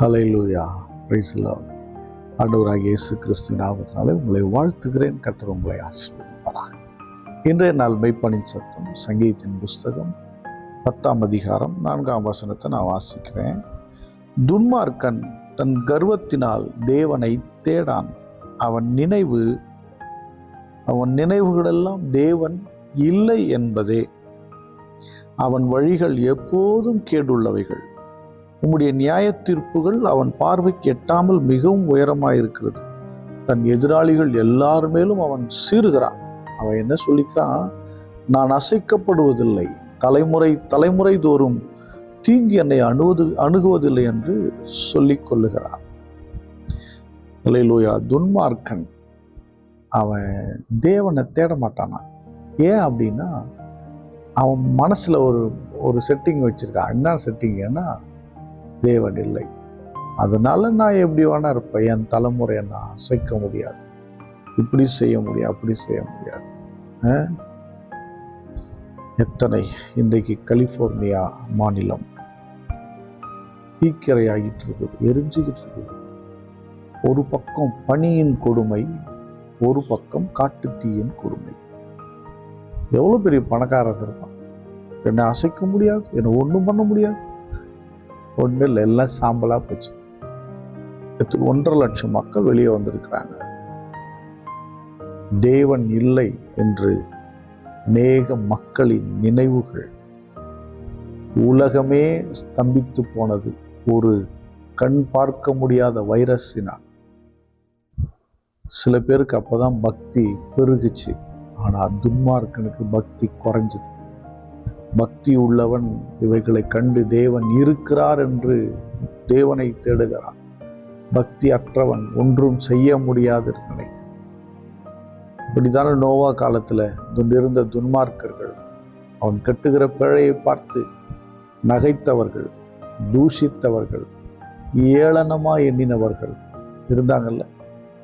Hallelujah, praise the Lord. ஆண்டவராகிய இயேசு கிறிஸ்துவின் நாமத்தினாலே உங்களை வாழ்த்துகிறேன். கர்த்தர் உங்களை ஆசீர்வதிப்பாராக. இன்றைய நாள் மெய்ப்பனின் சத்தம், சங்கீதத்தின் புஸ்தகம் 10ஆம் அதிகாரம் 4ஆம் வசனத்தை நான் வாசிக்கிறேன். துன்மார்க்கன் தன் கர்வத்தினால் தேவனை தேடான். அவன் நினைவுகளெல்லாம் தேவன் இல்லை என்பதே. அவன் வழிகள் எப்போதும் கேடுள்ளவைகள். உம்முடைய நியாய தீர்ப்புகள் அவன் பார்வைக்கு எட்டாமல் மிகவும் உயரமாயிருக்கிறது. தன் எதிராளிகள் எல்லார் மேலும் அவன் சீறுகிறான். அவன் என்ன சொல்லிக்கிறான்? நான் அசைக்கப்படுவதில்லை, தலைமுறை தோறும் தீங்கு என்னை அணுகுவதில்லை என்று சொல்லிக் கொள்ளுகிறான். ஹல்லேலூயா. துன்மார்க்கன் அவன் தேவனை தேட மாட்டானா? ஏன் அப்படின்னா, அவன் மனசுல ஒரு செட்டிங் வச்சிருக்கான். என்ன செட்டிங்கன்னா, தேவன் இல்லை, அதனால நான் எப்படி வேணா இருப்பேன், என் தலைமுறையை நான் அசைக்க முடியாது, இப்படி செய்ய முடியாது, அப்படி செய்ய முடியாது. எத்தனை இன்றைக்கு கலிபோர்னியா மாநிலம் தீக்கிரையாகிட்டு இருக்குது, எரிஞ்சுக்கிட்டு இருக்குது. ஒரு பக்கம் பனியின் கொடுமை, ஒரு பக்கம் காட்டு தீயின் கொடுமை. எவ்வளோ பெரிய பணக்காரர் இருப்பான், என்னை அசைக்க முடியாது, என்னை ஒன்றும் பண்ண முடியாது. ஒன்றும் இல்லை, எல்லாம் சாம்பலாக போச்சு. 1.5 லட்சம் மக்கள் வெளியே வந்திருக்கிறாங்க. தேவன் இல்லை என்று அநேக மக்களின் நினைவுகள். உலகமே ஸ்தம்பித்து போனது ஒரு கண் பார்க்க முடியாத வைரஸினால். சில பேருக்கு அப்பதான் பக்தி பெருகுச்சு. ஆனால் துன்மார்க்கனுக்கு பக்தி குறைஞ்சது. பக்தி உள்ளவன் இவைகளை கண்டு தேவன் இருக்கிறார் என்று தேவனை தேடுகிறான். பக்தி அற்றவன் ஒன்றும் செய்ய முடியாது நினைக்கிறான். இப்படித்தான நோவா காலத்துல இருந்த துன்மார்க்கர்கள், அவன் கட்டுகிற பிழையை பார்த்து நகைத்தவர்கள், தூஷித்தவர்கள், ஏளனமா எண்ணினவர்கள் இருந்தாங்கல்ல.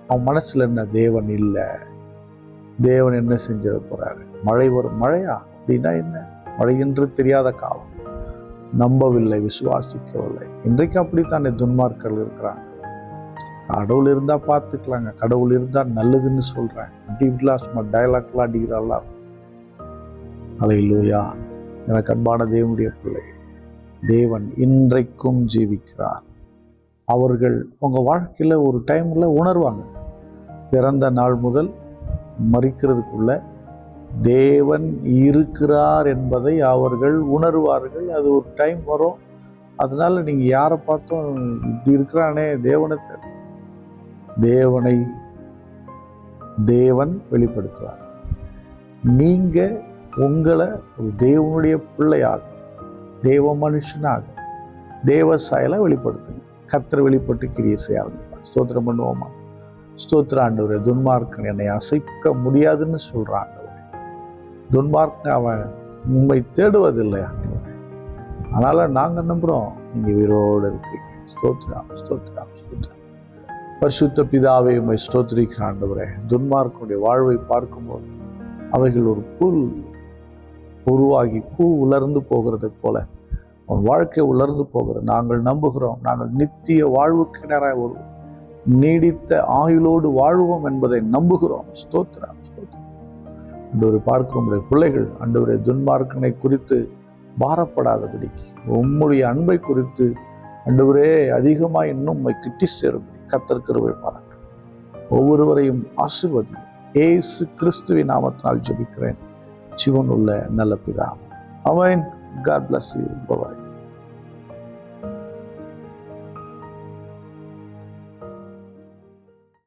அவன் மனசுல என்ன? தேவன் இல்லை, தேவன் என்ன செஞ்சிட போறாரு, மழை வரும். மழையா அப்படின்னா என்ன? மழை என்று தெரியாத காலம். நம்பவில்லை, விசுவாசிக்கவில்லை. இன்றைக்கு அப்படித்தானே துன்மார்க்கர்கள் இருக்கிறாங்க. கடவுள் இருந்தா பார்த்துக்கலாங்க, கடவுள் இருந்தா நல்லதுன்னு சொல்றேன், இப்படிலாம் சும்மா டயலாக்லாம் அடிக்கிறாள். ஹல்லேலூயா. எனக்கு அன்பான தேவனுடைய பிள்ளை, தேவன் இன்றைக்கும் ஜீவிக்கிறார். அவர்கள் உங்க வாழ்க்கையில ஒரு டைம்ல உணர்வாங்க. பிறந்த நாள் முதல் மரிக்கிறதுக்குள்ள தேவன் இருக்கிறார் என்பதை அவர்கள் உணர்வார்கள். அது ஒரு டைம் வரும். அதனால நீங்க யாரை பார்த்தோம் இப்படி இருக்கிறானே, தேவன் வெளிப்படுத்துவார். நீங்க உங்களை ஒரு தேவனுடைய பிள்ளையாக, தேவ மனுஷனாக, தேவ சாயலை வெளிப்படுத்துங்க. கர்த்தர் வெளிப்பட்டு கிரியை செய்ய ஆரம்பிப்பார். ஸ்தோத்திரம் பண்ணுவோமா? ஸ்தோத்திர ஆண்டவரே, துன்மார்க்கன் என்னை அசைக்க முடியாதுன்னு சொல்றான். துன்மார்க்கன் அவன் உண்மை தேடுவதில்லை ஆண்டவரே. அதனால நாங்க நம்புறோம், நீங்க உயிரோடு இருக்கீங்க. ஸ்தோத்திரம், ஸ்தோத்திரம், ஸ்தோத்திரம். பரிசுத்த பிதாவே, உம்மை ஸ்தோத்திரிக்கிற ஆண்டவரே. துன்மார்க்கனுடைய வாழ்வை பார்க்கும்போது அவைகள் ஒரு புல் உருவாகி பூ உலர்ந்து போகிறது போல அவன் வாழ்க்கை உலர்ந்து போகிறது. நாங்கள் நம்புகிறோம், நாங்கள் நித்திய வாழ்வுக்கு நேராக ஒரு நீடித்த ஆயுளோடு வாழ்வோம் என்பதை நம்புகிறோம். ஸ்தோத்திரம், ஸ்தோத்திரம். ஆண்டவரை பார்க்க உம்முடைய பிள்ளைகள் ஆண்டவரை துன்மார்க்கனை குறித்து பாரப்படாதபடிக்கு, உம்முடைய அன்பை குறித்து ஆண்டவரே அதிகமாக இன்னும் உம்மை கிட்டி சேரும்படி கர்த்தர் கிருபை பாராட்டும். ஒவ்வொருவரையும் ஆசீர்வதி. இயேசு கிறிஸ்துவின் நாமத்தினால் ஜெபிக்கிறேன், ஜீவனுள்ள நல்ல பிதாவே. ஆமென். God bless you. Bye-bye.